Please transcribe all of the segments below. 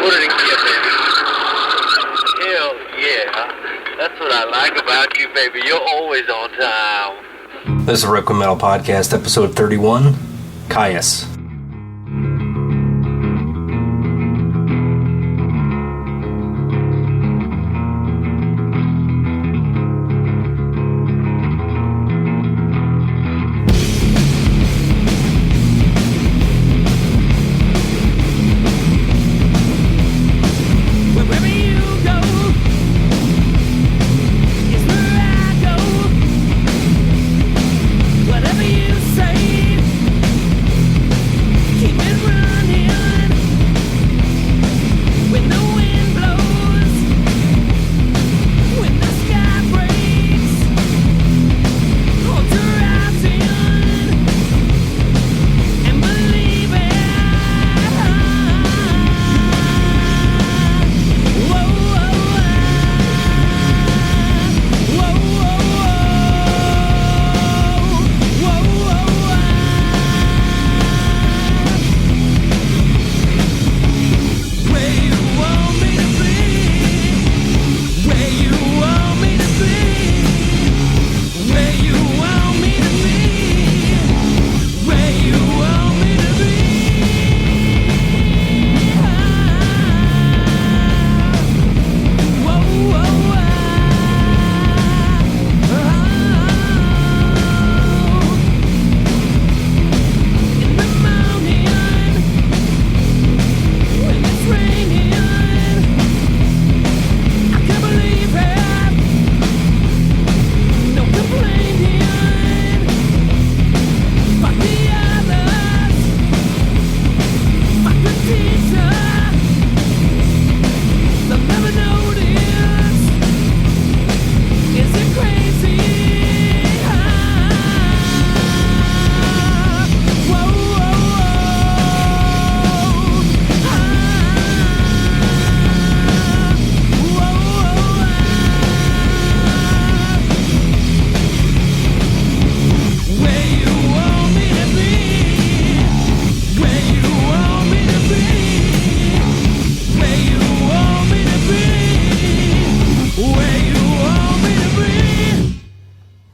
Put it in gear, baby. Hell yeah. That's what I like about you, baby. You're always on time. This is a Requiem Metal Podcast, episode 31, Kyuss.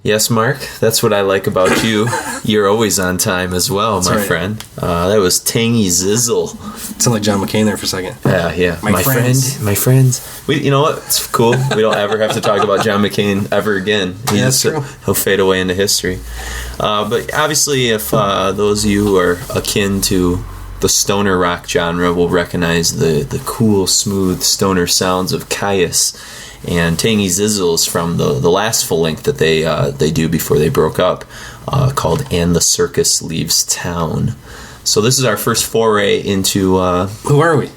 Yes, Mark, that's what I like about you. You're always on time as well, that's my right. friend. That was Tangy Zizzle. Sound like John McCain there for a second. Yeah. My friends. You know what? It's cool. We don't ever have to talk about John McCain ever again. That's true. He'll fade away into history. But obviously, if those of you who are akin to the stoner rock genre will recognize the cool, smooth stoner sounds of Kyuss. And Tangy Zizzles from the last full length that they do before they broke up, called "And the Circus Leaves Town." So this is our first foray into. Who are we?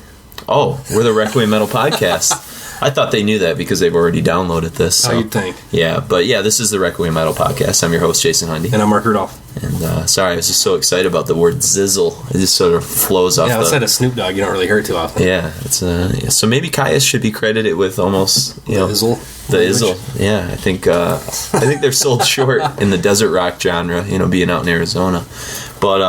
Oh, we're the Requiem Metal Podcast. I thought they knew that because they've already downloaded this. So. Oh, you'd think. Yeah, but yeah, this is the Requiem Metal Podcast. I'm your host, Jason Hundy. And I'm Mark Rudolph. And sorry, I was just so excited about the word zizzle. It just sort of flows off. Yeah, outside of Snoop Dogg, you don't really hear it too often. Yeah, it's so maybe Kyuss should be credited with almost the izzle. Yeah, I think they're sold short in the desert rock genre. Being out in Arizona, but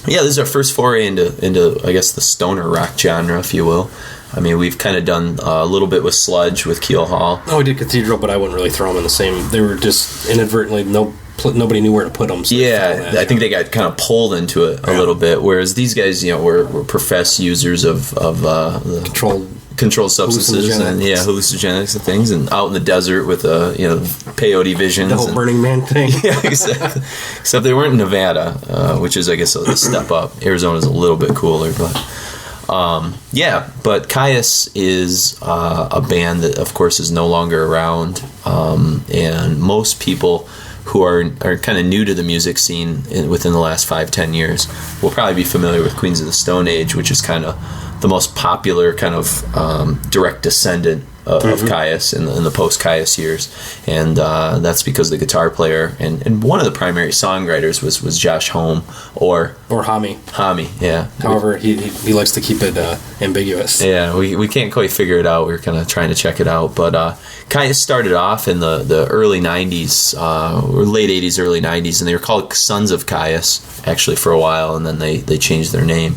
yeah, this is our first foray into I guess the stoner rock genre, if you will. I mean, we've kind of done a little bit with sludge with Keel Hall. Oh, we did Cathedral, but I wouldn't really throw them in the same. They were just inadvertently nobody knew where to put them. So yeah, I think they got kind of pulled into it a little bit. Whereas these guys, were professed users of the controlled substances and hallucinogenics and things, and out in the desert with peyote visions, the whole Burning Man thing. Yeah, exactly. Except they weren't in Nevada, which is I guess a step up. Arizona's a little bit cooler, but. But Kyuss is a band that, of course, is no longer around, and most people who are kind of new to the music scene within the last 5-10 years will probably be familiar with Queens of the Stone Age, which is kind of the most popular kind of direct descendant of Kyuss in the post-Kyuss years, and that's because the guitar player and one of the primary songwriters was Josh Homme or Homme. Yeah. However, he likes to keep it ambiguous. Yeah, we can't quite figure it out. We're kind of trying to check it out, but Kyuss started off in the early 90s, or late 80s, early 90s, and they were called Sons of Kyuss actually for a while, and then they changed their name.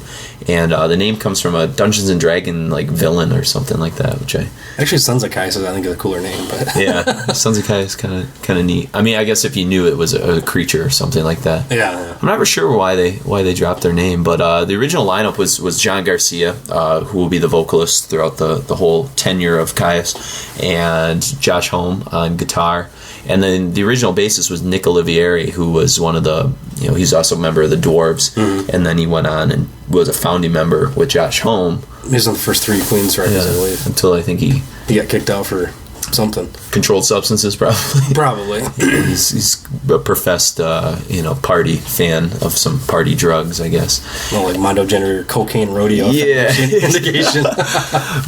And the name comes from a Dungeons and Dragon like villain or something like that, which actually Sons of Kyuss I think is a cooler name, but yeah, Sons of Kyuss kind of neat. I mean, I guess if you knew it was a creature or something like that. Yeah. I'm not sure why they dropped their name, but the original lineup was John Garcia, who will be the vocalist throughout the whole tenure of Kyuss, and Josh Homme on guitar. And then the original bassist was Nick Olivieri, who was one of the, he's also a member of the Dwarves. Mm-hmm. And then he went on and was a founding member with Josh Homme. He was on the first 3 Queens records, I believe. Until I think he got kicked out for something. Controlled substances, probably. Probably. he's a professed, party fan of some party drugs, I guess. Well, like Mondo Generator, cocaine rodeo. Yeah. Indication.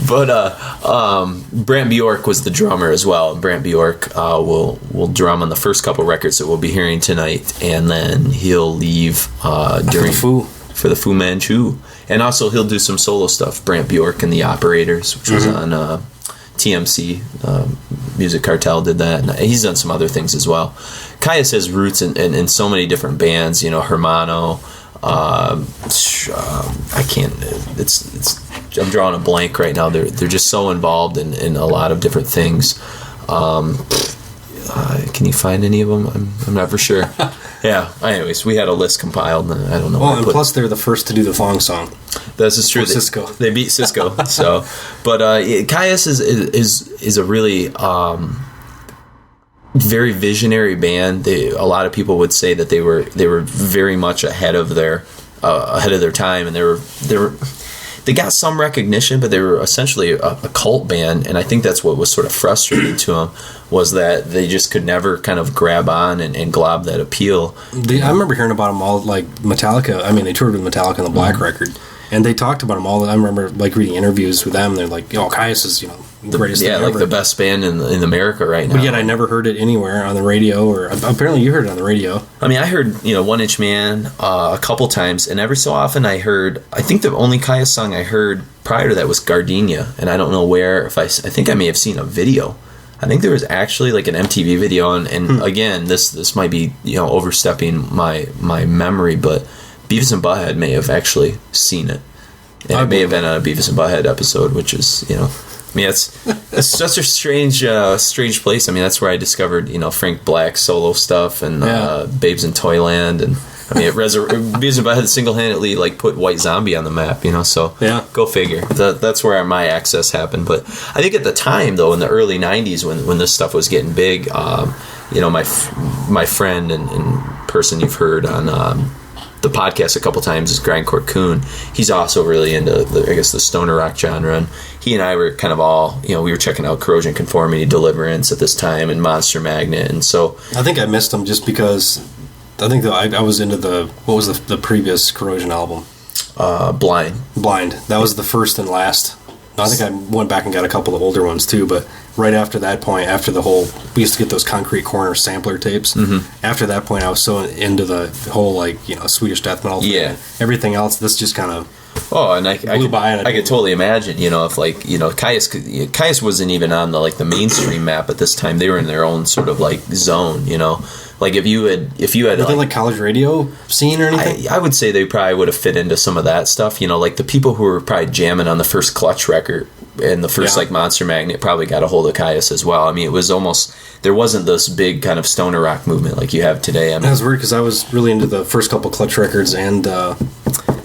But Brant Bjork was the drummer as well. Brant Bjork will drum on the first couple records that we'll be hearing tonight, and then he'll leave during for the Fu Manchu. And also he'll do some solo stuff. Brant Bjork and the Operators, which was on TMC, Music Cartel did that, and he's done some other things as well. Kyuss has roots in so many different bands, Hermano. I can't. I'm drawing a blank right now. They're just so involved in a lot of different things. Can you find any of them? I'm not for sure. Yeah. Anyways, we had a list compiled, and I don't know. Well, and plus they're the first to do the Fong song. This is true. Cisco. They beat Cisco. So, but Kyuss is a really very visionary band. A lot of people would say that they were very much ahead of their time, and they got some recognition, but they were essentially a cult band, and I think that's what was sort of frustrating to them, was that they just could never kind of grab on and glob that appeal. I remember hearing about them all, like Metallica. I mean, they toured with Metallica on the Black record, and they talked about them all. I remember like reading interviews with them. They're like, Kyuss is the greatest thing ever. Like the best band in America right now. But yet I never heard it anywhere on the radio, or apparently you heard it on the radio. I mean, I heard 1 Inch Man a couple times, and every so often I think the only Kyuss song I heard prior to that was Gardenia, and I don't know where. I think I may have seen a video. I think there was actually like an MTV video, and again, this might be overstepping my memory, but Beavis and Butthead may have actually seen it, and it may have been on a Beavis and Butthead episode, which is I mean, it's such a strange place. I mean, that's where I discovered Frank Black's solo stuff and Babes in Toyland, and I mean, Beavis and Butthead single-handedly like put White Zombie on the map. So go figure. That's where my access happened. But I think at the time, though, in the early '90s, when this stuff was getting big, my friend and person you've heard on the podcast a couple times is Grindcore Coon. He's also really into the stoner rock genre, and he and I were kind of all we were checking out Corrosion Conformity, Deliverance at this time, and Monster Magnet, and so I think I missed him just because I think I was into what was the previous Corrosion album? Blind. That was the first and last. I think I went back and got a couple of older ones too, but right after that point, after the whole, we used to get those Concrete Corner sampler tapes. Mm-hmm. After that point, I was so into the whole Swedish death metal thing. Yeah. Everything else, this just kind of I could totally imagine, if Kyuss wasn't even on the mainstream map at this time. They were in their own sort of zone, Like if you had were they college radio scene or anything? I would say they probably would have fit into some of that stuff. Like the people who were probably jamming on the first Clutch record and the first Monster Magnet probably got a hold of Kyuss as well. I mean, it was almost, there wasn't this big kind of stoner rock movement like you have today. I mean, that was weird because I was really into the first couple Clutch records and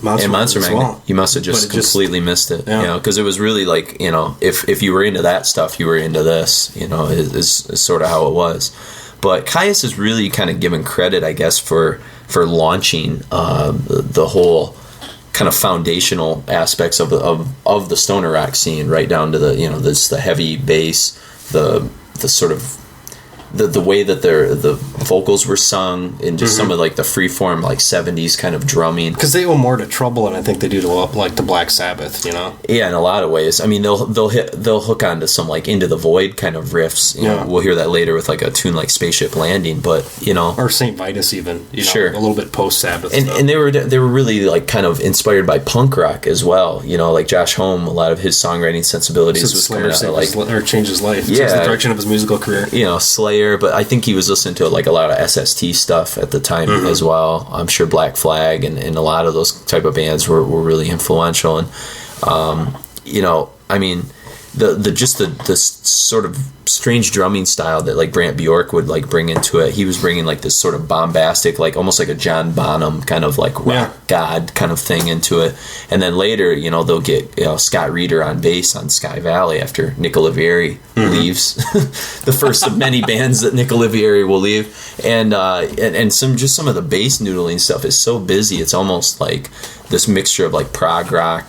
Monster Magnet as well. You must have just completely missed it. Because it was really if you were into that stuff, you were into this. Is sort of how it was. But Kyuss is really kind of given credit, I guess, for launching the whole kind of foundational aspects of the stoner rock scene, right down to the heavy bass, the sort of the way that the vocals were sung, and just some of the freeform 70s kind of drumming, because they owe more to Trouble than I think they do to the Black Sabbath. Yeah, in a lot of ways. I mean, they'll hook onto some Into the Void kind of riffs. We'll hear that later with a tune like Spaceship Landing, but or Saint Vitus even. Sure, a little bit post Sabbath. And they were really kind of inspired by punk rock as well. Like Josh Homme, a lot of his songwriting sensibilities was coming out or changed his life. Yeah, the direction of his musical career. Slayer. there, but I think he was listening to like a lot of SST stuff at the time as well. I'm sure Black Flag and a lot of those type of bands were really influential. And I mean, the sort of strange drumming style that like Brant Bjork would like bring into it. He was bringing like this sort of bombastic, like almost like a John Bonham kind of like rock god kind of thing into it. And then later, they'll get Scott Reeder on bass on Sky Valley after Nick Olivieri leaves. The first of many bands that Nick Olivieri will leave. And some of the bass noodling stuff is so busy. It's almost like this mixture of like prog rock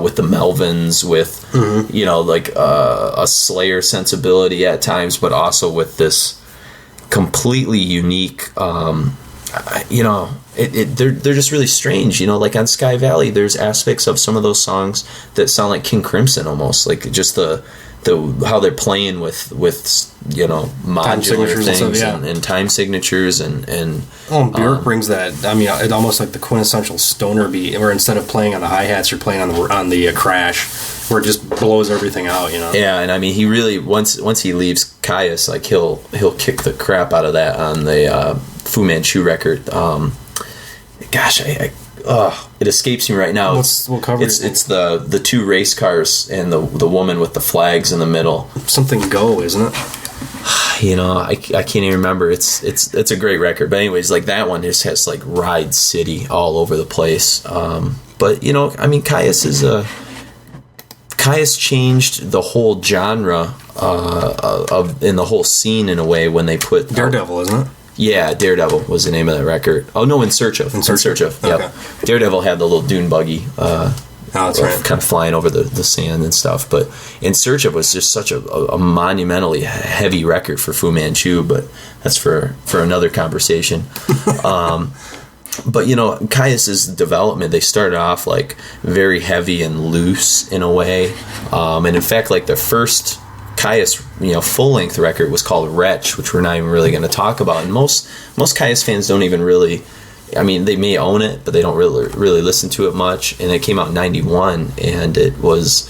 with the Melvins, with like a Slayer sensibility at times, but also with this completely unique. They're just really strange. Like on Sky Valley, there's aspects of some of those songs that sound like King Crimson almost, like just the how they're playing with modular things and time signatures and Bjork brings that. I mean, it's almost like the quintessential stoner beat, where instead of playing on the hi-hats, you're playing on the crash, where it just blows everything out. Yeah, and I mean, he really once he leaves Kyuss, like he'll kick the crap out of that on the Fu Manchu record. It escapes me right now. We'll cover it's the two race cars and the woman with the flags in the middle. Something Go, isn't it? I can't even remember. It's a great record. But anyways, like that one just has like Ride City all over the place. But I mean, Kyuss changed the whole genre in the whole scene in a way when they put Daredevil, isn't it? Yeah, Daredevil was the name of that record. Oh no, In Search of. Yep. Okay. Daredevil had the little dune buggy. That's right. Kind of flying over the sand and stuff. But In Search of was just such a monumentally heavy record for Fu Manchu, but that's for another conversation. But Kyuss's development, they started off like very heavy and loose in a way. And in fact, like the first Kyuss, full-length record was called Wretch, which we're not even really going to talk about. And most Kyuss fans don't even really, I mean, they may own it, but they don't really listen to it much. And it came out in 91, and it was,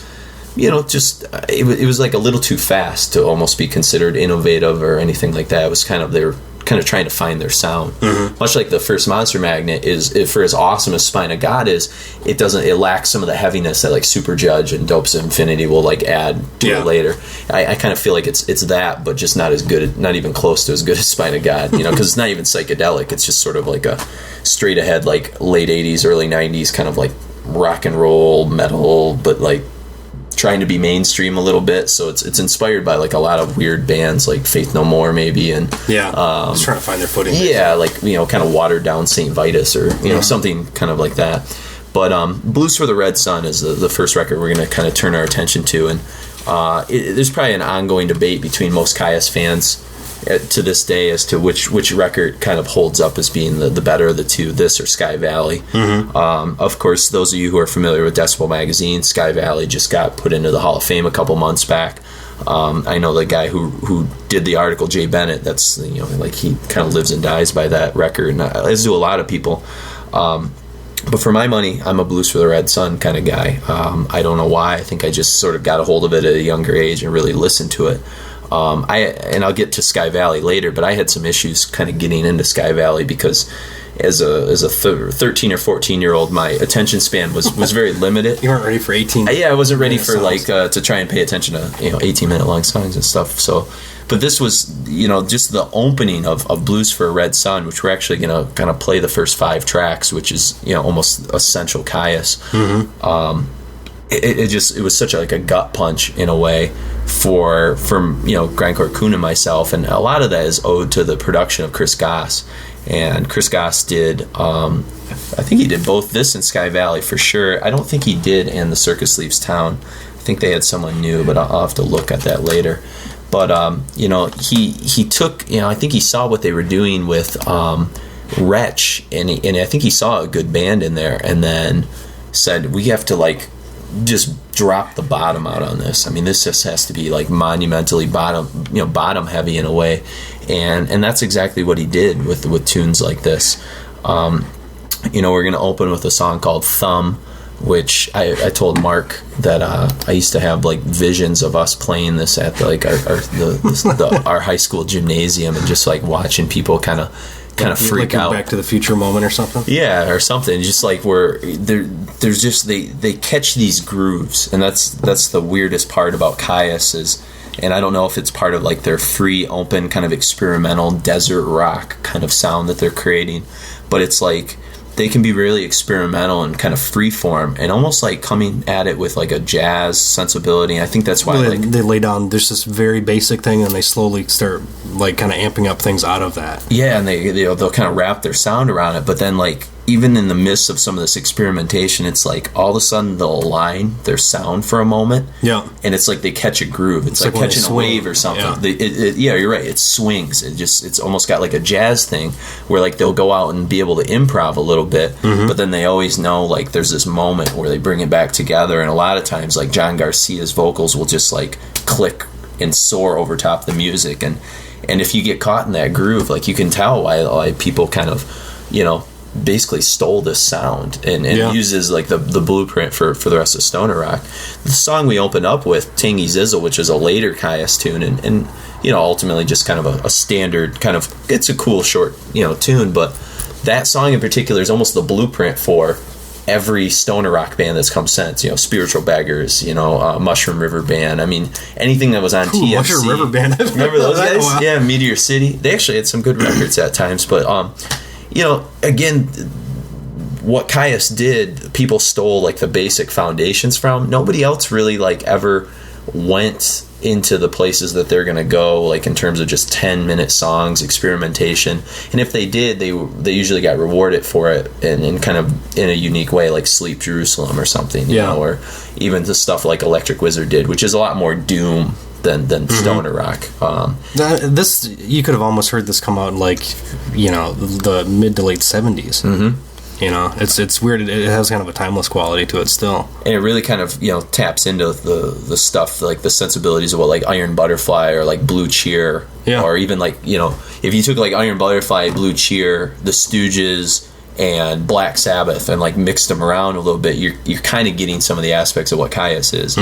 it was like a little too fast to almost be considered innovative or anything like that. It was they were kind of trying to find their sound. Much like the first Monster Magnet is, for as awesome as Spine of God is, it lacks some of the heaviness that like Super Judge and Dopes of Infinity will like add to it later. I kind of feel like it's that, but just not as good, not even close to as good as Spine of God, because it's not even psychedelic. It's just sort of like a straight ahead, like late 80s, early 90s kind of like rock and roll metal, but like trying to be mainstream a little bit. So it's inspired by like a lot of weird bands like Faith No More maybe, and just trying to find their footing. Like kind of watered down St. Vitus or something kind of like that. But Blues for the Red Sun is the first record we're going to kind of turn our attention to, and there's probably an ongoing debate between most Kyuss fans to this day as to which record kind of holds up as being the better of the two, this or Sky Valley. Of course, those of you who are familiar with Decibel Magazine, Sky Valley just got put into the Hall of Fame a couple months back. I know the guy who did the article, Jay Bennett, that's like he kind of lives and dies by that record, and as do a lot of people. But for my money, I'm a Blues for the Red Sun kind of guy. I don't know why. I think I just sort of got a hold of it at a younger age and really listened to it. I'll get to Sky Valley later, but I had some issues kind of getting into Sky Valley because as a 13 or 14-year-old, my attention span was very limited. You weren't ready for 18. Yeah, I wasn't ready for to try and pay attention to 18-minute long songs and stuff. So, but this was just the opening of Blues for a Red Sun, which we're actually going to kind of play the first 5 tracks, which is almost essential Kyuss. It was such a gut punch in a way from Grindcore Coon and myself, and a lot of that is owed to the production of Chris Goss. And Chris Goss did I think he did both this and Sky Valley for sure. I don't think he did And the Circus Leaves Town. I think they had someone new, but I'll have to look at that later. But he took, I think he saw what they were doing with Wretch, and I think he saw a good band in there, and then said, we have to just drop the bottom out on this. I mean, this just has to be monumentally bottom heavy in a way, and that's exactly what he did with tunes like this. We're going to open with a song called Thumb, which I told Mark that I used to have like visions of us playing this at our high school gymnasium and just like watching people kind of freak like out. Back to the Future moment or something. Yeah, or something. Just like where there's just they catch these grooves, and that's the weirdest part about Kyuss is. And I don't know if it's part of like their free, open, kind of experimental desert rock kind of sound that they're creating, but it's like they can be really experimental and kind of free form and almost like coming at it with like a jazz sensibility. And I think that's why they lay down. There's this very basic thing, and they slowly start like kind of amping up things out of that. Yeah, and they'll kind of wrap their sound around it, but then like even in the midst of some of this experimentation, it's like all of a sudden they'll align their sound for a moment. Yeah. And it's like they catch a groove. It's like catching a wave or something. Yeah. Yeah, you're right. It swings. It's almost got like a jazz thing where like they'll go out and be able to improv a little bit, but then they always know like there's this moment where they bring it back together. And a lot of times like John Garcia's vocals will just like click and soar over top the music. And if you get caught in that groove, like you can tell why people kind of, basically stole this sound and uses like the blueprint for the rest of stoner rock. The song we opened up with, Tangy Zizzle, which is a later Kyuss tune and ultimately just kind of a standard kind of, it's a cool short tune, but that song in particular is almost the blueprint for every stoner rock band that's come since. Spiritual Beggars, Mushroom River Band. I mean, anything that was on TFC. Mushroom River Band. Remember those guys? Yeah, Meteor City. They actually had some good records at times, but again, what Kyuss did, people stole like the basic foundations from. Nobody else really like ever went into the places that they're going to go, like in terms of just 10-minute songs, experimentation. And if they did, they usually got rewarded for it in kind of in a unique way, like Sleep Jerusalem or something, you know, or even the stuff like Electric Wizard did, which is a lot more doom than stoner rock. This, you could have almost heard this come out in like, the mid to late 70s. It's weird. It has kind of a timeless quality to it still, and it really kind of taps into the stuff like the sensibilities of what like Iron Butterfly or like Blue Cheer, or even like if you took like Iron Butterfly, Blue Cheer, the Stooges, and Black Sabbath and like mixed them around a little bit, you're kind of getting some of the aspects of what Kyuss is,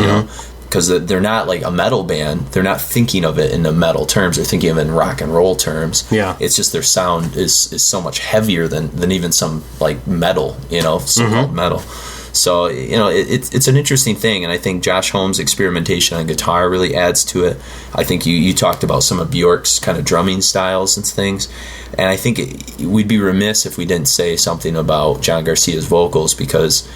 because they're not like a metal band. They're not thinking of it in the metal terms. They're thinking of it in rock and roll terms. Yeah, it's just their sound is so much heavier than even some like metal, so-called metal. So it's an interesting thing, and I think Josh Holmes' experimentation on guitar really adds to it. I think you talked about some of Bjork's kind of drumming styles and things, and I think we'd be remiss if we didn't say something about John Garcia's vocals, because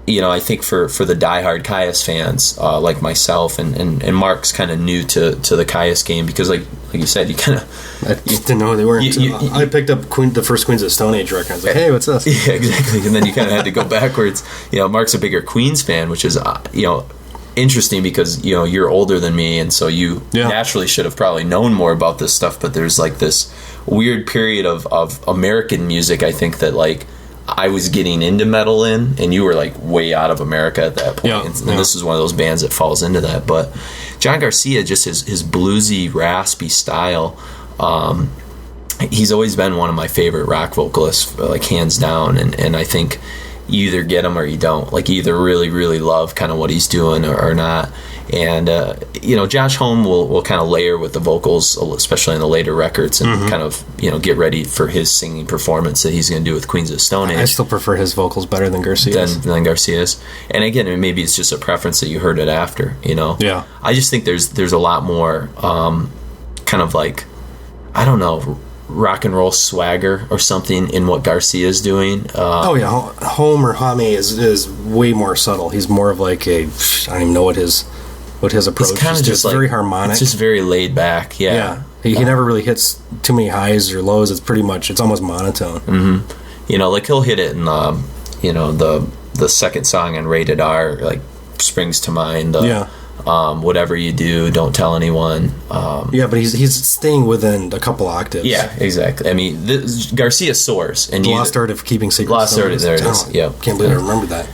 I think for the diehard Kyuss fans like myself and Mark's kind of new to the Kyuss game, because like you said, you kind of I didn't know who they were. I picked up the first Queens of Stone Age record. I was like, hey, what's this? Yeah, exactly. And then you kind of had to go backwards. Mark's a bigger Queens fan, which is interesting because you're older than me, and so you naturally should have probably known more about this stuff. But there's like this weird period of American music, I think, that like I was getting into metal in, and you were like way out of America at that point. And this is one of those bands that falls into that. But John Garcia, just his bluesy, raspy style, he's always been one of my favorite rock vocalists, like hands down. And I think you either get him or you don't. Like you either really, really love kind of what he's doing or not. And Josh Homme will kind of layer with the vocals, especially in the later records, and kind of get ready for his singing performance that he's going to do with Queens of Stone Age. I still prefer his vocals better than Garcia's. Than Garcia's. And again, maybe it's just a preference that you heard it after. Yeah. I just think there's a lot more kind of like, I don't know, rock and roll swagger or something in what Garcia is doing. Homme is way more subtle. He's more of like I don't even know what his approach is. Kind of just like, very harmonic. It's just very laid back. Yeah. He never really hits too many highs or lows. It's almost monotone. Like he'll hit it in the second song on Rated R, like springs to mind. Whatever you do, don't tell anyone. But he's staying within a couple octaves. Yeah, exactly. I mean, Garcia soars. And the Lost Art of Keeping Secrets. Lost Art, there it is. Yeah, can't believe I remembered that.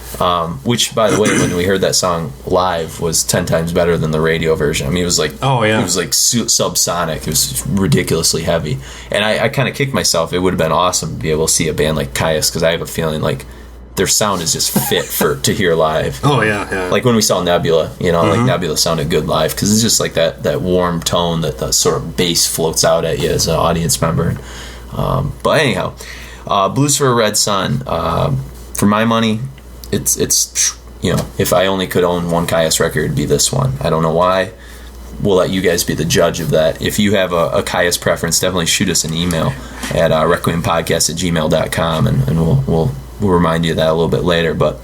Which, by the way, when we heard that song live, was 10 times better than the radio version. I mean, it was like, it was like subsonic. It was ridiculously heavy. And I kind of kicked myself. It would have been awesome to be able to see a band like Kyuss, because I have a feeling like their sound is just fit to hear live. Oh yeah. Like when we saw Nebula, like Nebula sounded good live because it's just like that warm tone that the sort of bass floats out at you as an audience member. But anyhow, Blues for a Red Sun. For my money, it's if I only could own one Kyuss record, it'd be this one. I don't know why. We'll let you guys be the judge of that. If you have a Kyuss preference, definitely shoot us an email at requiempodcast@gmail.com, and we'll remind you of that a little bit later. But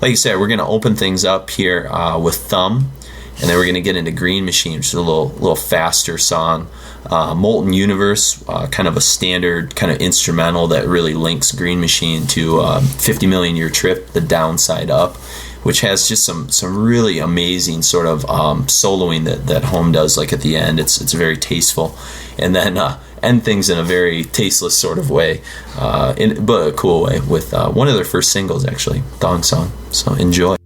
like you said, we're going to open things up here with Thumb, and then we're going to get into Green Machine, which is a little faster song. Molten Universe, kind of a standard kind of instrumental that really links Green Machine to 50 Million Year Trip, The Downside Up, which has just some really amazing sort of soloing that Home does, like at the end. It's very tasteful, and then end things in a very tasteless sort of way, but a cool way, with one of their first singles, actually, Thong Song. So enjoy.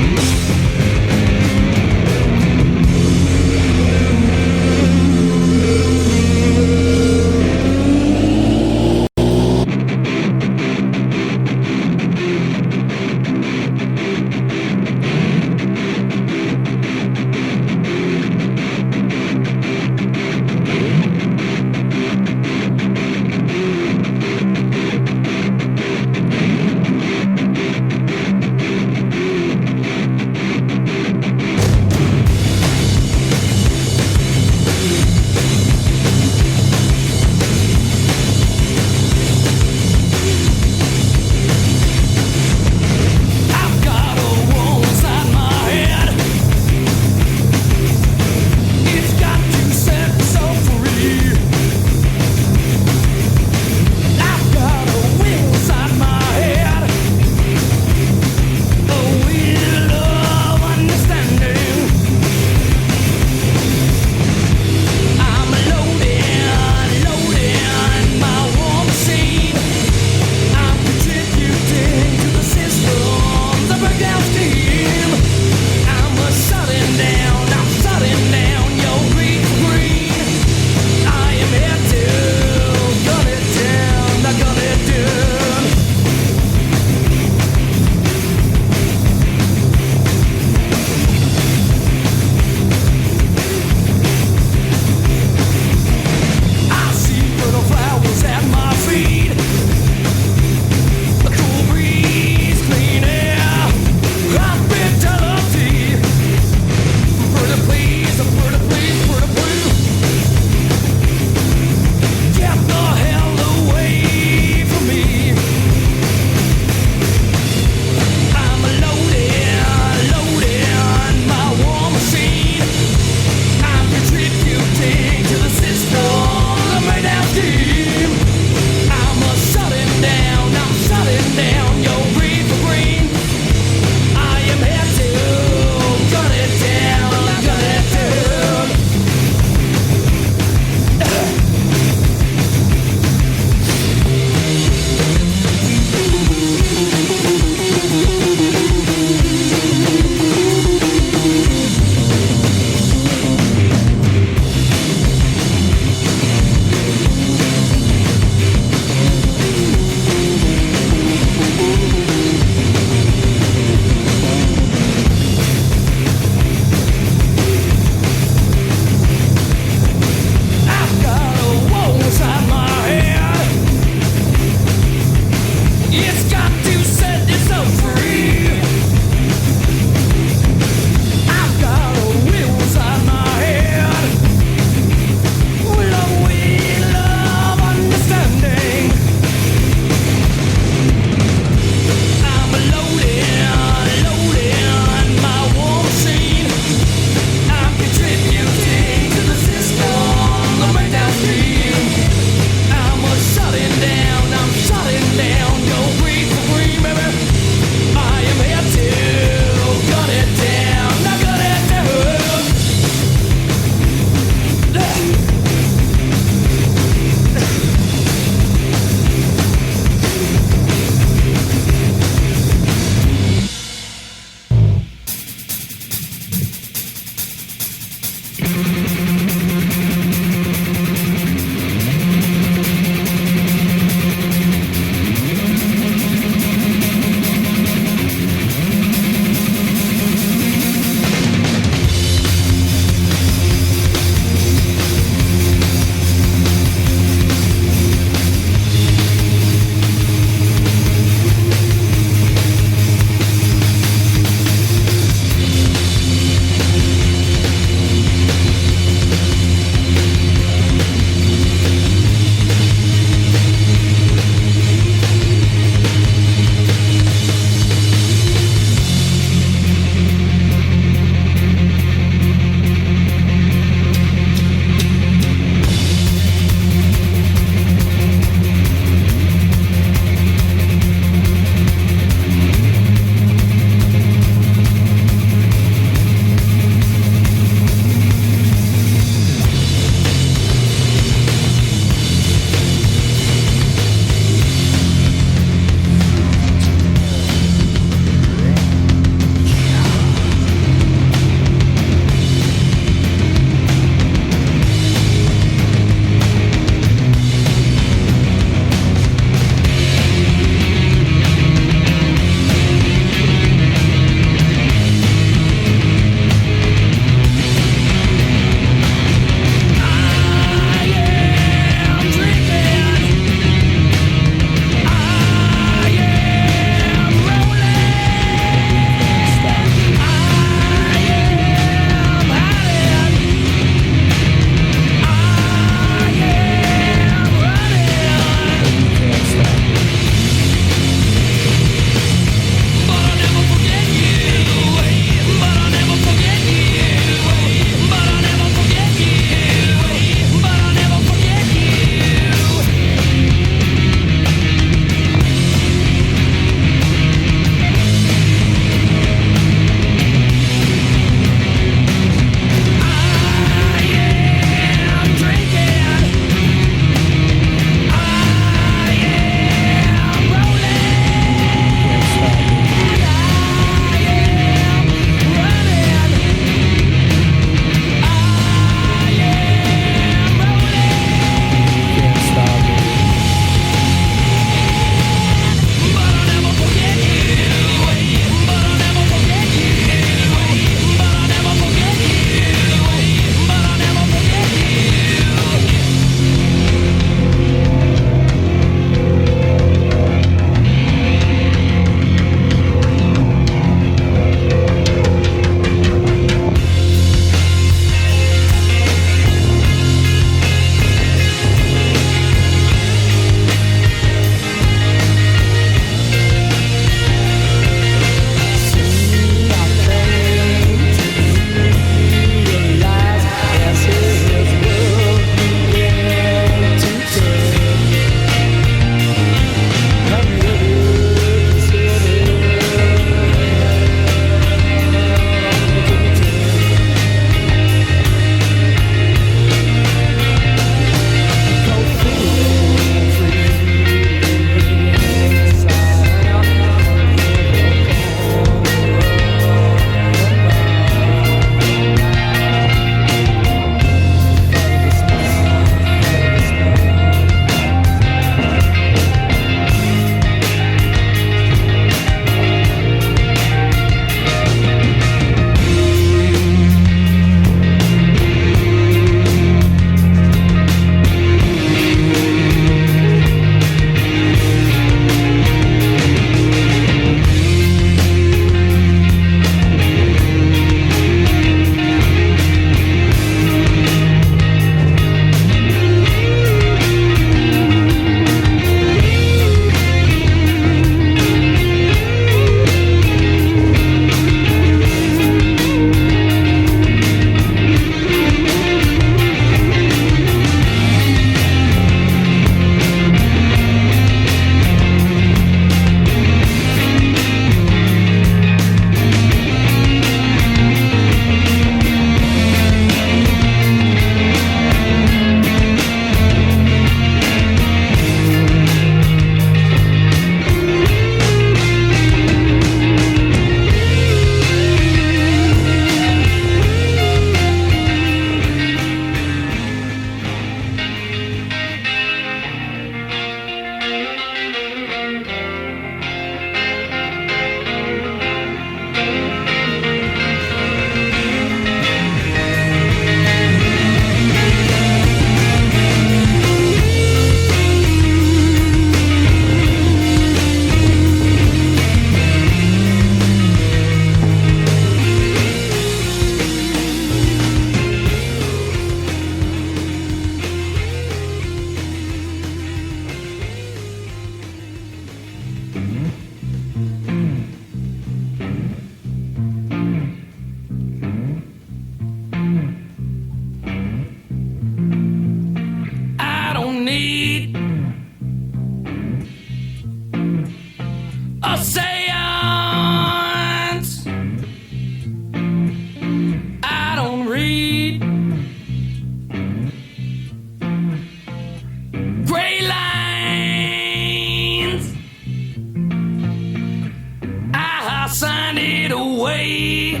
it away.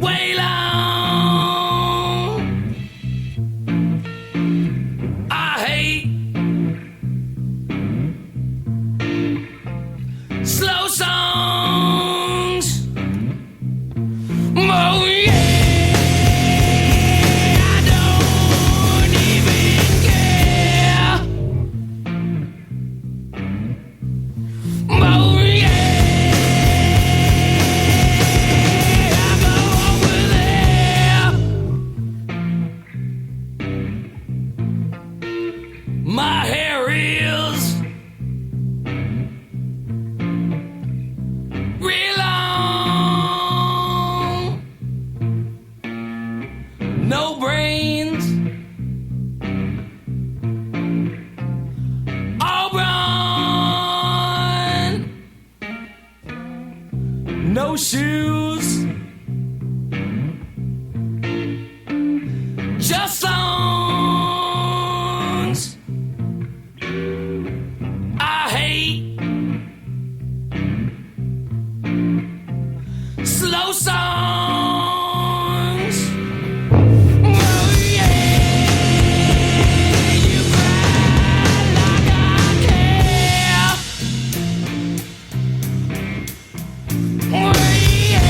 Way long. I hate slow songs. Oh yeah. My hair is real long. No brains. All brown. No shoes. Just songs. I hate slow songs. Oh yeah, you cry like I care. Oh yeah,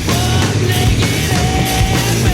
butt naked and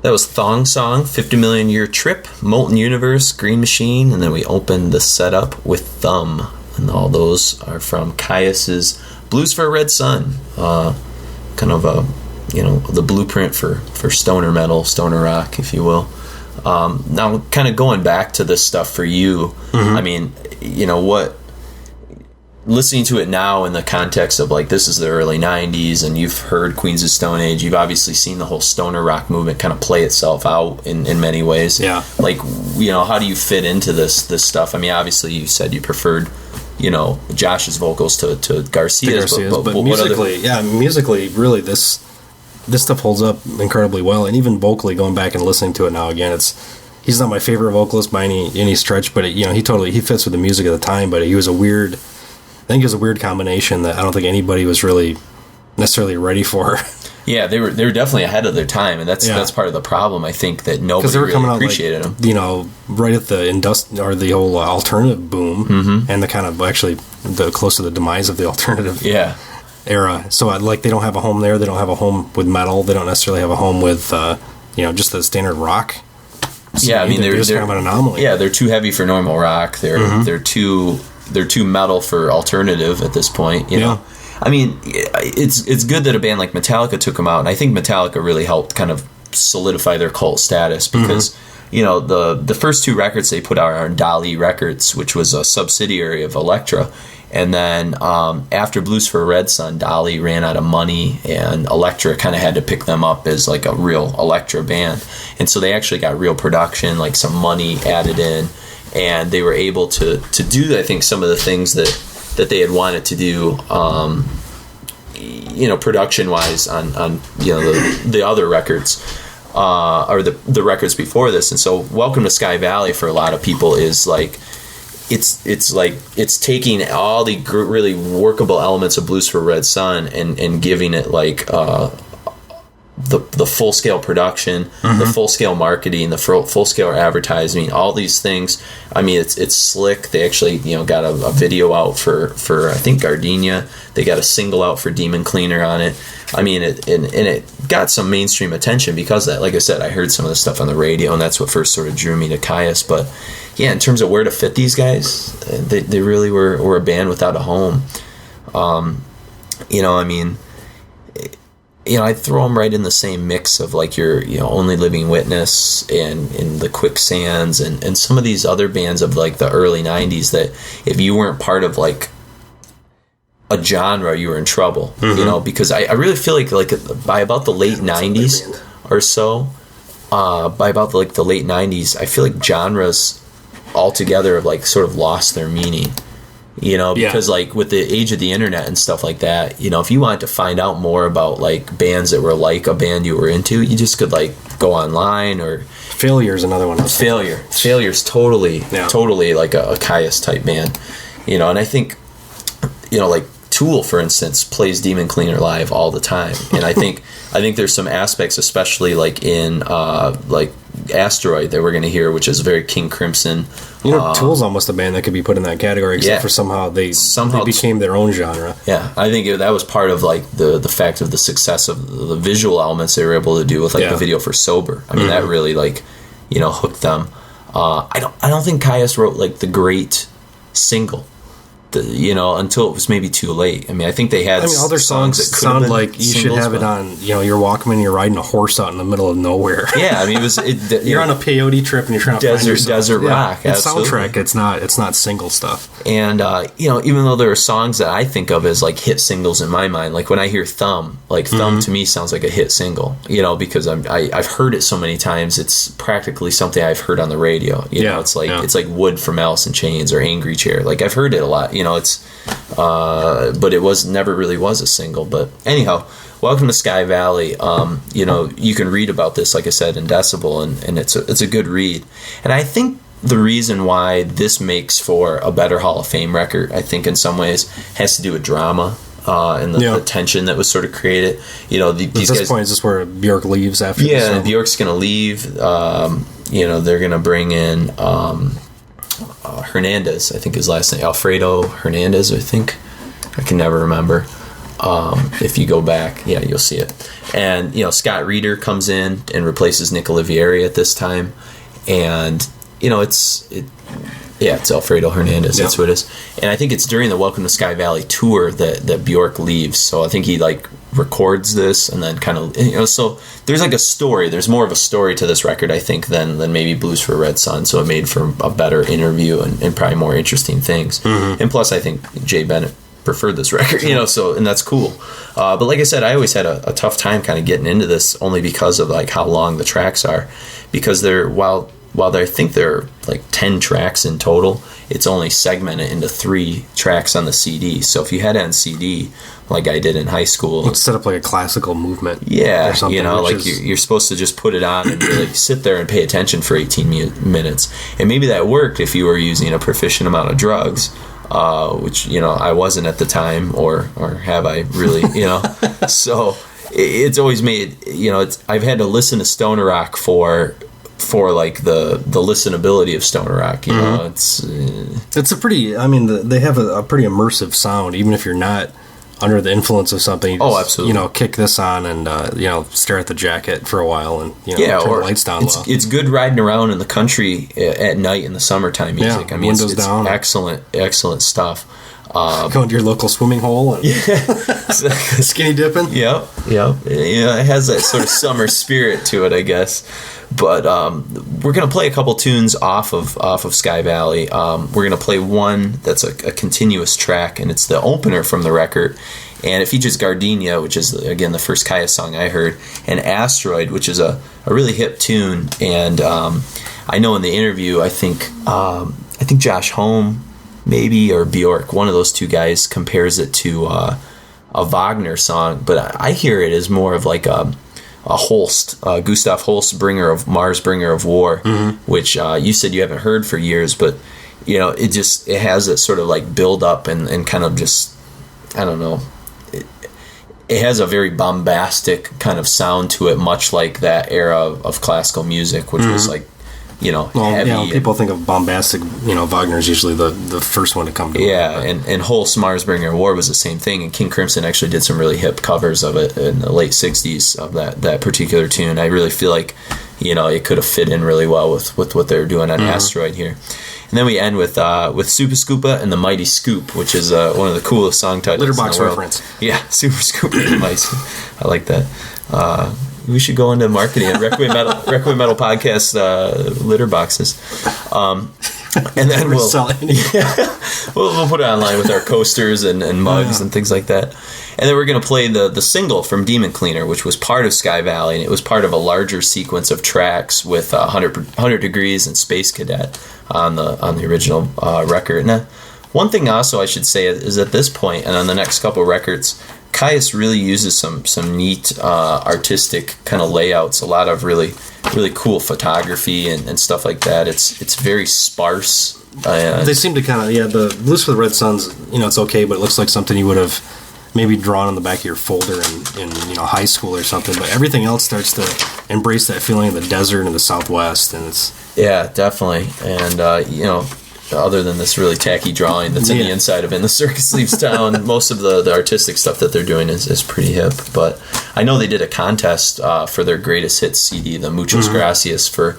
That was Thong Song, 50 Million Year Trip, Molten Universe, Green Machine, and then we opened the setup with Thumb. And all those are from Kyuss's Blues for a Red Sun. Kind of a, the blueprint for stoner metal, stoner rock, if you will. Now, kind of going back to this stuff for you, I mean, what... Listening to it now in the context of like this is the early 90s and you've heard Queens of Stone Age, you've obviously seen the whole stoner rock movement kind of play itself out in many ways. Yeah. Like, how do you fit into this stuff? I mean, obviously you said you preferred, Josh's vocals to Garcia's. But musically, really this stuff holds up incredibly well. And even vocally, going back and listening to it now again, he's not my favorite vocalist by any stretch, but he fits with the music of the time, but he was a weird combination that I don't think anybody was really necessarily ready for. Yeah, they were definitely ahead of their time, and that's part of the problem. I think that nobody really appreciated them. Right at the whole alternative boom, and the kind of the close to the demise of the alternative era. So they don't have a home there. They don't have a home with metal. They don't necessarily have a home with just the standard rock. So I mean they're just kind of an anomaly. Yeah, they're too heavy for normal rock. They're too metal for alternative at this point. You know, I mean, it's good that a band like Metallica took them out, and I think Metallica really helped kind of solidify their cult status because the first two records they put out are on Dali Records, which was a subsidiary of Elektra, And then after Blues for a Red Sun, Dolly ran out of money, and Elektra kind of had to pick them up as like a real Elektra band. And so they actually got real production, like some money added in, and they were able to do, I think, some of the things that they had wanted to do, production wise on the other records, or the records before this. And so Welcome to Sky Valley for a lot of people is like, it's taking all the really workable elements of Blues for a Red Sun and giving it like the full scale production, the full scale marketing, the full scale advertising, all these things. I mean, it's slick. They actually got a video out for I think Gardenia. They got a single out for Demon Cleaner on it. I mean, it got some mainstream attention because of that. Like I said, I heard some of the stuff on the radio, and that's what first sort of drew me to Kyuss. But yeah, in terms of where to fit these guys, they really were a band without a home. I throw them right in the same mix of like your Only Living Witness and the Quicksands and some of these other bands of like the early 90s that if you weren't part of like a genre, you were in trouble, because I really feel like by about the late 90s or so, by about like the late 90s, I feel like genres altogether have like sort of lost their meaning. Because like with the age of the internet and stuff like that, if you wanted to find out more about like bands that were like a band you were into, you just could like go online. Or Failure is another one. Failure's totally like a Kyuss type band, and I think like Tool, for instance, plays Demon Cleaner live all the time, and I think there's some aspects, especially like in like Asteroid that we're going to hear, which is very King Crimson. Tool's almost a band that could be put in that category, except for somehow they became their own genre. Yeah, I think that was part of like the fact of the success of the visual elements they were able to do with like the video for Sober. I mean, that really like hooked them. I don't think Kyuss wrote like the great single. Until it was maybe too late. I mean, I think they had all their songs that sound like you should have it on, your Walkman, and you're riding a horse out in the middle of nowhere. Yeah, I mean, you're on a peyote trip and you're trying to find desert rock. It's soundtrack. It's not single stuff. And even though there are songs that I think of as like hit singles in my mind, like when I hear Thumb, like Thumb to me sounds like a hit single. Because I've heard it so many times. It's practically something I've heard on the radio. It's like Wood from Alice in Chains or Angry Chair. Like I've heard it a lot. But it never really was a single. But anyhow, Welcome to Sky Valley. You can read about this, like I said, in Decibel, and it's a good read. And I think the reason why this makes for a better Hall of Fame record, I think in some ways, has to do with drama and the tension that was sort of created. These guys. At this guys, point, is this where Bjork leaves after? Yeah, and Bjork's going to leave. They're going to bring in. Hernandez, I think his last name, Alfredo Hernandez, I think. I can never remember. If you go back, you'll see it. And, Scott Reeder comes in and replaces Nick Olivieri at this time. And, it's Alfredo Hernandez, that's what it is. And I think it's during the Welcome to Sky Valley tour that Bjork leaves. So I think he, records this and then kind of, so there's like a story. There's more of a story to this record, I think, than maybe Blues for a Red Sun. So it made for a better interview and probably more interesting things. And plus, I think Jay Bennett preferred this record, and that's cool. But like I said, I always had a tough time kind of getting into this only because of like how long the tracks are, because while I think there are like 10 tracks in total, it's only segmented into 3 tracks on the CD. So if you had it on CD, like I did in high school, it's set up like a classical movement. Yeah, you're supposed to just put it on and really sit there and pay attention for 18 minutes. And maybe that worked if you were using a proficient amount of drugs, which I wasn't at the time, or have I really? So it's always made I've had to listen to stoner rock for like the listenability of stoner rock. It's a pretty. I mean, they have a pretty immersive sound, even if you're not under the influence of something. You just, absolutely. Kick this on and stare at the jacket for a while and turn the lights down low. It's good riding around in the country at night in the summertime music. I mean, windows down. Excellent stuff. Going to your local swimming hole and skinny dipping. Yep. It has that sort of summer spirit to it, I guess. But we're gonna play a couple tunes off of Sky Valley. We're gonna play one that's a continuous track, and it's the opener from the record, and it features Gardenia, which is again the first Kyuss song I heard, and Asteroid, which is a really hip tune. And I know in the interview, I think Josh Homme maybe or Bjork, one of those two guys, compares it to a Wagner song, but I hear it as more of like a Holst, Gustav Holst, Mars Bringer of War, which you said you haven't heard for years, but it has that sort of like build up and kind of just, I don't know, it has a very bombastic kind of sound to it, much like that era of classical music, which was like, heavy. People think of bombastic, Wagner's usually the first one to come to mind. Yeah, and Holst, Mars Bringer of War was the same thing, and King Crimson actually did some really hip covers of it in the late 60s of that particular tune. I really feel like, it could have fit in really well with what they were doing on Asteroid here. And then we end with Super Scoopa and the Mighty Scoop, which is one of the coolest song titles Litterbox in the world. reference. Yeah, Super Scoopa and the Mighty Scoop. I like that. We should go into marketing and Requiem Metal Podcast litter boxes. And then we'll put it online with our coasters and mugs and things like that. And then we're going to play the single from Demon Cleaner, which was part of Sky Valley, and it was part of a larger sequence of tracks with 100 Degrees and Space Cadet on the original record. And one thing also I should say is at this point and on the next couple records, Kyuss really uses some neat artistic kind of layouts, a lot of really cool photography and stuff like that. It's very sparse. They seem to kind of, the Blues for the Red Suns, it's okay, but it looks like something you would have maybe drawn on the back of your folder in high school or something. But everything else starts to embrace that feeling of the desert and the Southwest, and it's definitely. And other than this really tacky drawing that's in the inside of In the Circus Leaves Town, most of the artistic stuff that they're doing is pretty hip. But I know they did a contest for their greatest hits CD, the Muchos Gracias, for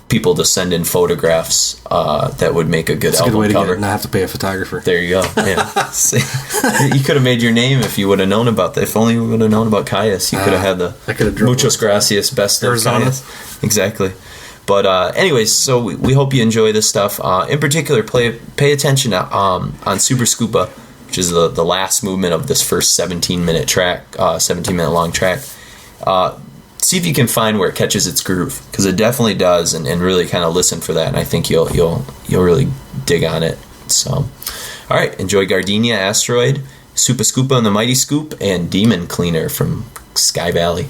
people to send in photographs that would make a good album way to cover. Get it, not have to pay a photographer. There you go. Yeah. See, you could have made your name if you would have known about that. If only you would have known about Kyuss, you could have had the Muchos Gracias best of Kyuss. Exactly. But anyways, so we hope you enjoy this stuff. In particular, pay attention on Super Scoopa, which is the last movement of this first 17-minute track, 17-minute long track. See if you can find where it catches its groove, because it definitely does, and really kind of listen for that. And I think you'll really dig on it. So, all right, enjoy Gardenia, Asteroid, Super Scoopa and the Mighty Scoop, and Demon Cleaner from Sky Valley.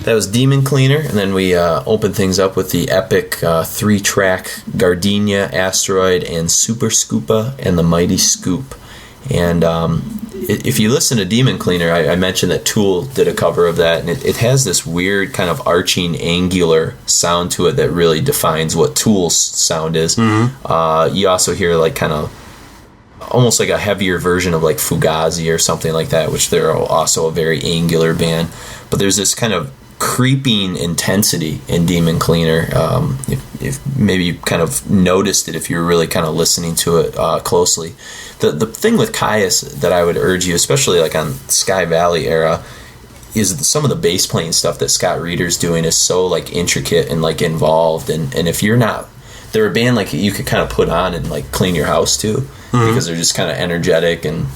That was Demon Cleaner, and then we opened things up with the epic 3-track Gardenia, Asteroid, and Super Scoopa and the Mighty Scoop. And if you listen to Demon Cleaner, I mentioned that Tool did a cover of that, and it has this weird kind of arching, angular sound to it that really defines what Tool's sound is. Mm-hmm. You also hear like kind of almost like a heavier version of like Fugazi or something like that, which they're also a very angular band. But there's this kind of creeping intensity in Demon Cleaner. If maybe you kind of noticed it if you're really kind of listening to it closely. The thing with Kyuss that I would urge you, especially like on Sky Valley era, is some of the bass playing stuff that Scott Reeder's doing is so like intricate and like involved, and if you're not, they're a band like you could kind of put on and like clean your house to, because they're just kind of energetic and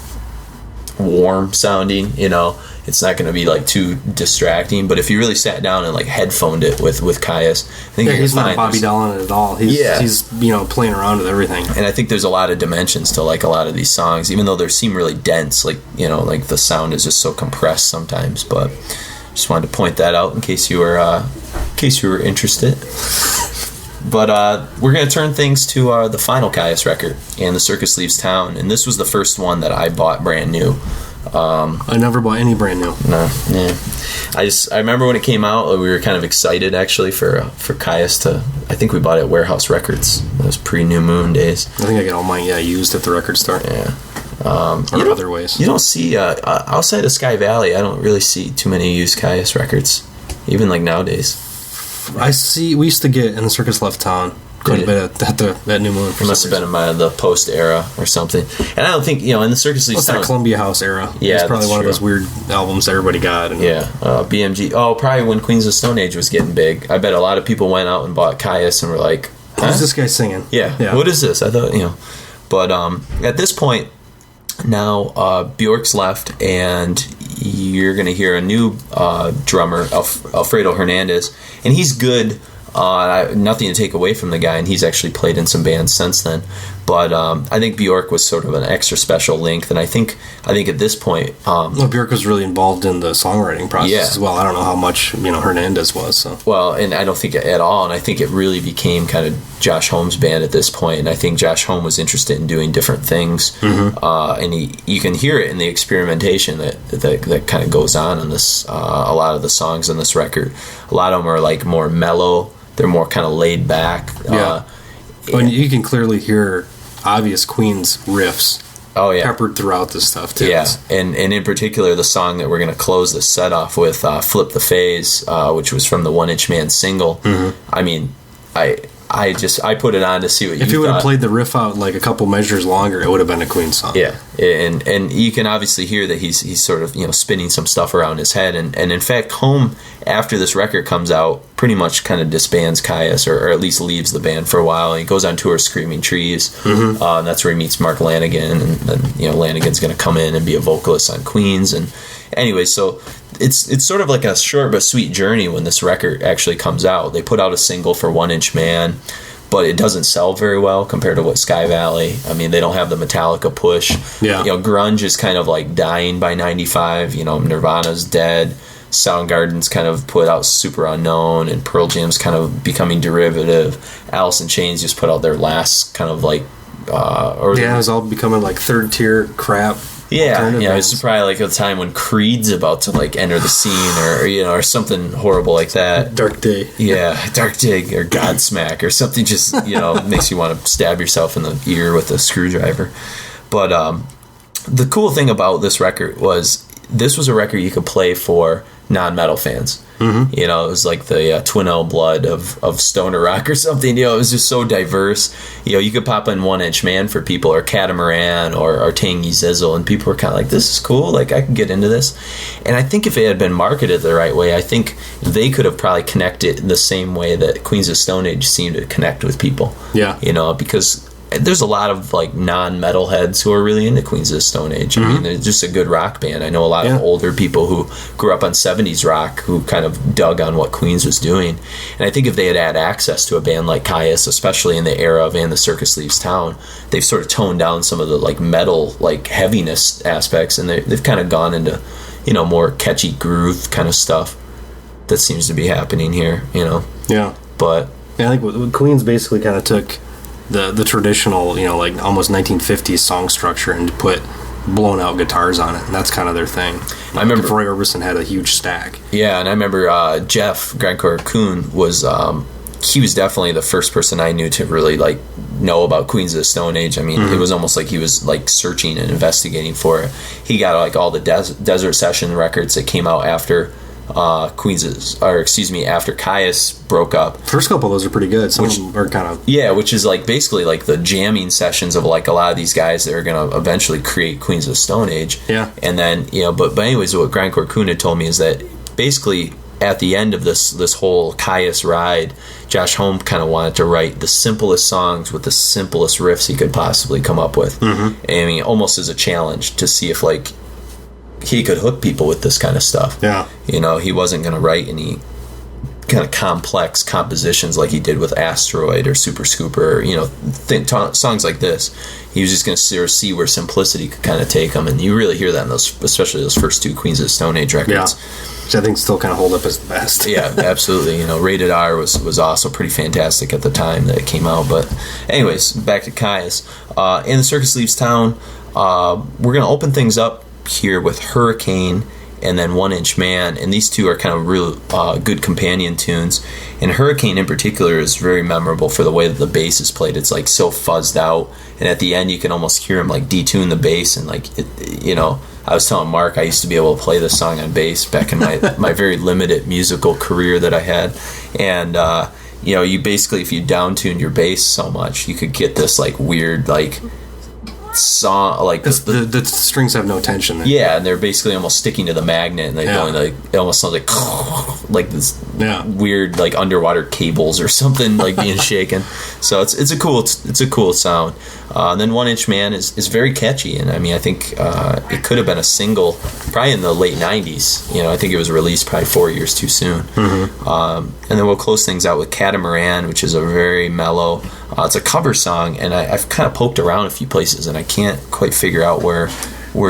warm sounding, you know. It's not going to be like too distracting, but if you really sat down and like headphoned it with Kyuss, I think he's not Bobby Dahlin at all. He's playing around with everything, and I think there's a lot of dimensions to like a lot of these songs, even though they seem really dense. Like like the sound is just so compressed sometimes. But just wanted to point that out in case you were interested. But we're going to turn things to the final Kyuss record, And the Circus Leaves Town, and this was the first one that I bought brand new. I never bought any brand new. No, yeah. I remember when it came out, we were kind of excited actually for Kyuss to. I think we bought it at Warehouse Records. Those pre-New Moon days. I think I got all mine used at the record store. Yeah. Or other ways. You don't see outside of Sky Valley. I don't really see too many used Kyuss records, even like nowadays. We used to get In the Circus Left Town quite a bit at New Moon. It must have been in the post era or something. And I don't think In the Circus Leaves Town. That Columbia House era. Yeah, it's probably one of those weird albums everybody got. BMG. Oh, probably when Queens of the Stone Age was getting big. I bet a lot of people went out and bought Kyuss and were like, huh? Who's this guy singing? Yeah. What is this? I thought But at this point now, Bjork's left, and you're going to hear a new drummer, Alfredo Hernandez, and he's good. Nothing to take away from the guy, and he's actually played in some bands since then. But I think Bjork was sort of an extra special link, and I think at this point, Bjork was really involved in the songwriting process as well. I don't know how much Hernandez was. So. Well, and I don't think at all, and I think it really became kind of Josh Holmes' band at this point, and I think Josh Holmes was interested in doing different things, and you can hear it in the experimentation that kind of goes on this. A lot of the songs on this record, a lot of them are like more mellow. They're more kind of laid back. And you can clearly hear obvious Queen's riffs peppered throughout this stuff, too. Yeah, and in particular, the song that we're going to close this set off with, Flip the Phase, which was from the One Inch Man single. I mean, I put it on to see what you thought. If he would have played the riff out like a couple measures longer, it would have been a Queen song. Yeah, and you can obviously hear that he's sort of spinning some stuff around his head, and in fact, Home, after this record comes out, pretty much kind of disbands Kyuss, or at least leaves the band for a while, and he goes on tour Screaming Trees, and that's where he meets Mark Lanigan, and then Lanigan's going to come in and be a vocalist on Queens, and anyway, so it's sort of like a short but sweet journey when this record actually comes out. They put out a single for One Inch Man, but it doesn't sell very well compared to what Sky Valley. I mean, they don't have the Metallica push. Grunge is kind of like dying by 95. Nirvana's dead. Soundgarden's kind of put out Super Unknown, and Pearl Jam's kind of becoming derivative. Alice in Chains just put out their last kind of like it was all becoming like third tier crap. It's probably like a time when Creed's about to like enter the scene, or something horrible like that. Dark Day. Dark Day or Godsmack or something just makes you want to stab yourself in the ear with a screwdriver. But the cool thing about this record was this was a record you could play for non-metal fans. It was like the Twin L Blood of stoner rock or something. It was just so diverse. You could pop in One Inch Man for people, or Catamaran, or Tangy Zizzle, and people were kind of like, this is cool, like I can get into this. And I think if it had been marketed the right way, I think they could have probably connected the same way that Queens of Stone Age seemed to connect with people. Because there's a lot of like non-metal heads who are really into Queens of the Stone Age. I mean, they're just a good rock band. I know a lot of older people who grew up on 70s rock who kind of dug on what Queens was doing. And I think if they had had access to a band like Kyuss, especially in the era of And the Circus Leaves Town, they've sort of toned down some of the like metal, like heaviness aspects, and they've kind of gone into, more catchy groove kind of stuff. that seems to be happening here, you know. Yeah. But Yeah, I think Queens basically kind of took the traditional, you know, like almost 1950s song structure and put blown out guitars on it, and that's kind of their thing. I remember Roy Orbison had a huge stack. Yeah, and I remember Jeff Grandcore Kuhn was he was definitely the first person I knew to really like know about Queens of the Stone Age. I mean, it was almost like he was like searching and investigating for it. He got like all the Desert Session records that came out after after Kyuss broke up. First couple of those are pretty good. Some of them are kind of... Yeah, which is like basically like the jamming sessions of like a lot of these guys that are going to eventually create Queens of the Stone Age. Yeah. And then, you know, but anyways, what Grindcore Kuhn had told me is that basically at the end of this whole Kyuss ride, Josh Homme kind of wanted to write the simplest songs with the simplest riffs he could possibly come up with. I mean, almost as a challenge to see if like he could hook people with this kind of stuff. Yeah. You know, he wasn't going to write any kind of complex compositions like he did with Asteroid or Super Scooper, or, you know, songs like this. He was just going to see where simplicity could kind of take him, and you really hear that in those, especially those first two Queens of the Stone Age records. Yeah. Which I think still kind of hold up as the best. Yeah, absolutely. You know, Rated R was also pretty fantastic at the time that it came out. But anyways, back to Kyuss. And the Circus Leaves Town. We're going to open things up here with Hurricane and then 1 Inch Man, and these two are kind of real good companion tunes. And Hurricane in particular is very memorable for the way that the bass is played. It's like so fuzzed out, and at the end you can almost hear him like detune the bass, and like you know, I was telling Mark I used to be able to play this song on bass back in my very limited musical career that I had. And you know, you basically, if you down-tuned your bass so much, you could get this like weird like song, like the strings have no tension there. Yeah, and they're basically almost sticking to the magnet, and they going like, it almost sounds like this weird like underwater cables or something like being shaken. So it's a cool sound. And then 1 Inch Man is very catchy, and I mean I think it could have been a single probably in the late 90s. You know, I think it was released probably 4 years too soon. And then we'll close things out with Catamaran, which is a very mellow. It's a cover song, and I've kind of poked around a few places, and I can't quite figure out where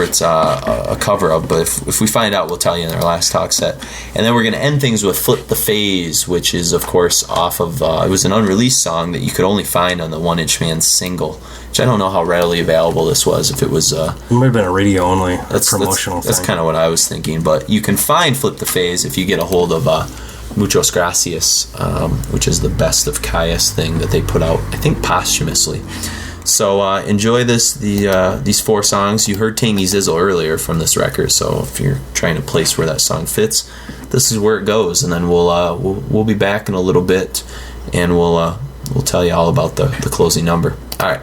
it's a cover of, but if we find out, we'll tell you in our last talk set. And then we're going to end things with Flip the Phase, which is, of course, off of, it was an unreleased song that you could only find on the 1 Inch Man single, which I don't know how readily available this was, if it was... it might have been a radio-only promotional thing. That's kind of what I was thinking, but you can find Flip the Phase if you get a hold of Muchos Gracias, which is the best of Kyuss thing that they put out, I think posthumously. So enjoy these 4 songs. You heard Tangy Zizzle earlier from this record, so if you're trying to place where that song fits, this is where it goes. And then we'll be back in a little bit, and we'll tell you all about the closing number. All right.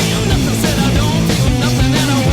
Feel nothing at all.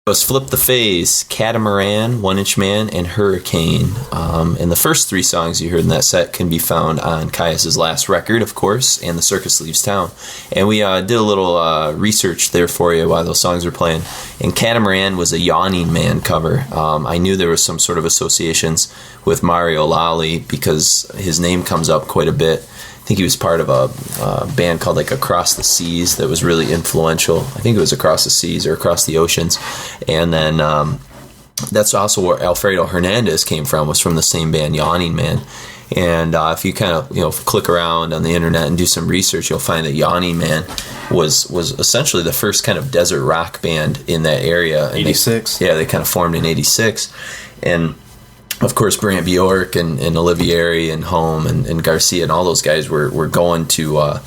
was Flip the Phase, Catamaran, One Inch Man, and Hurricane. And the first 3 songs you heard in that set can be found on Kyuss's last record, of course, and The Circus Leaves Town. And we did a little research there for you while those songs were playing. And Catamaran was a Yawning Man cover. I knew there was some sort of associations with Mario Lally because his name comes up quite a bit. I think he was part of a band called like Across the Seas that was really influential. I think it was Across the Seas or Across the Oceans. And then that's also where Alfredo Hernandez came from, was from the same band, Yawning Man. And if you kind of click around on the internet and do some research, you'll find that Yawning Man was essentially the first kind of desert rock band in that area. 86? They kind of formed in 86. And of course, Brant Bjork and Olivieri and Home and Garcia and all those guys were going to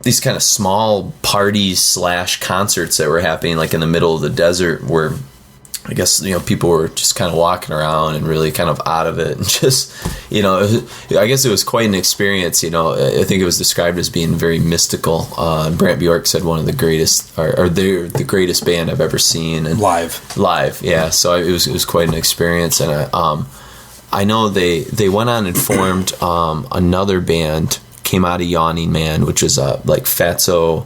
these kind of small parties / concerts that were happening like in the middle of the desert, where I guess people were just kind of walking around and really kind of out of it, and just I guess it was quite an experience. I think it was described as being very mystical. Brant Bjork said one of the greatest, or they're the greatest band I've ever seen. And live, yeah. So it was quite an experience, and I know they went on and formed another band, came out of Yawning Man, which is like Fatso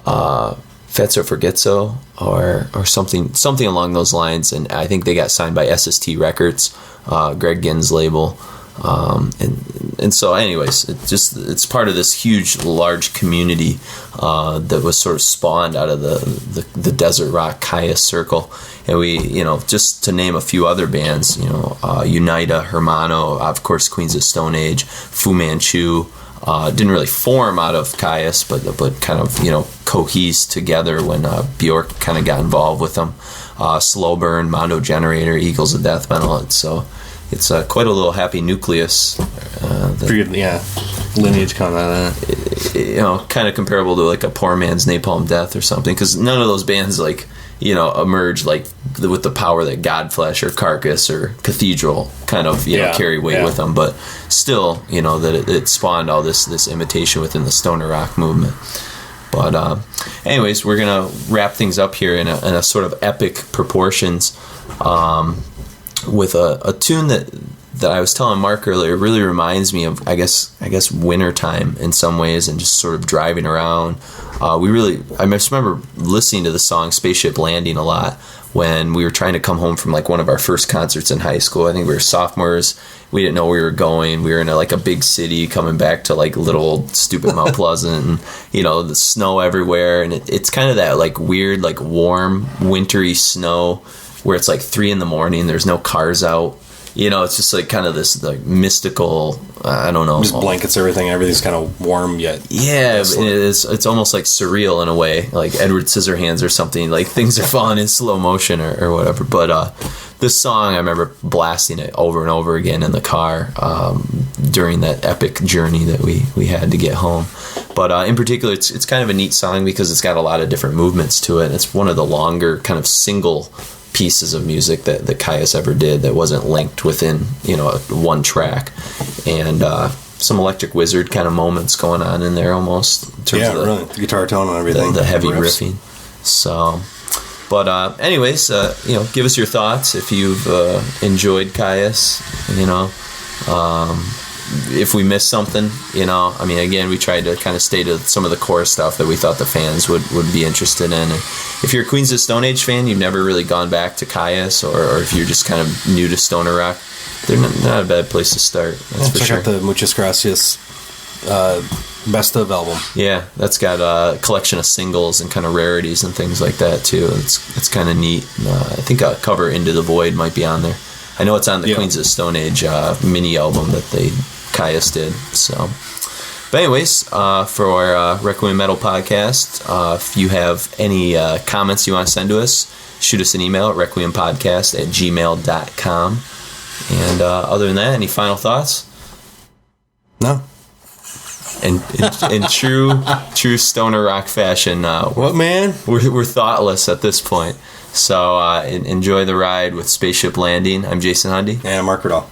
Forgetso or something along those lines, and I think they got signed by SST Records, Greg Ginn's label, and so anyways, it's part of this huge large community that was sort of spawned out of the desert rock Kyuss circle. And we, just to name a few other bands, Unita, Hermano, of course Queens of Stone Age, Fu Manchu. Didn't really form out of Kyuss, but kind of cohese together when Bjork kind of got involved with them. Slow Burn, Mondo Generator, Eagles of Death Metal. So it's quite a little happy nucleus. Lineage kind of kind of comparable to like a poor man's Napalm Death or something, because none of those bands emerge like with the power that Godflesh or Carcass or Cathedral kind of carry weight with them, but still that it spawned all this imitation within the stoner rock movement. But anyways, we're gonna wrap things up here in a sort of epic proportions with a tune that I was telling Mark earlier really reminds me of I guess wintertime in some ways, and just sort of driving around. I just remember listening to the song Spaceship Landing a lot when we were trying to come home from like one of our first concerts in high school. I think we were sophomores. We didn't know where we were going. We were in a big city coming back to like little old stupid Mount Pleasant, and the snow everywhere. And it's kind of that like weird, like warm, wintry snow where it's like 3 a.m. There's no cars out. It's just like kind of this like mystical, I don't know. Just blankets everything's kind of warm yet. Yeah, it's almost like surreal in a way, like Edward Scissorhands or something. Like things are falling in slow motion or whatever. But this song, I remember blasting it over and over again in the car during that epic journey that we had to get home. But in particular, it's kind of a neat song because it's got a lot of different movements to it. And it's one of the longer kind of single pieces of music that Kyuss ever did that wasn't linked within one track, and some Electric Wizard kind of moments going on in there almost in terms of the guitar tone and everything, the heavy riffing. So but anyways, give us your thoughts if you've enjoyed Kyuss. If we missed something, again, we tried to kind of stay to some of the core stuff that we thought the fans would be interested in. And if you're a Queens of Stone Age fan, you've never really gone back to Kyuss, or if you're just kind of new to stoner rock, they're not a bad place to start. That's for sure. Check out the Muchas Gracias Best of album. Yeah, that's got a collection of singles and kind of rarities and things like that too. It's kind of neat. I think a cover, Into the Void, might be on there. I know it's on the Queens of Stone Age mini album that Kyuss did. So, but anyways, for our Requiem Metal podcast, if you have any comments you want to send to us, shoot us an email at requiempodcast@gmail.com. And other than that, any final thoughts? No. In true stoner rock fashion, what, man? We're thoughtless at this point. So enjoy the ride with Spaceship Landing. I'm Jason Hundy. And I'm Mark Riddell.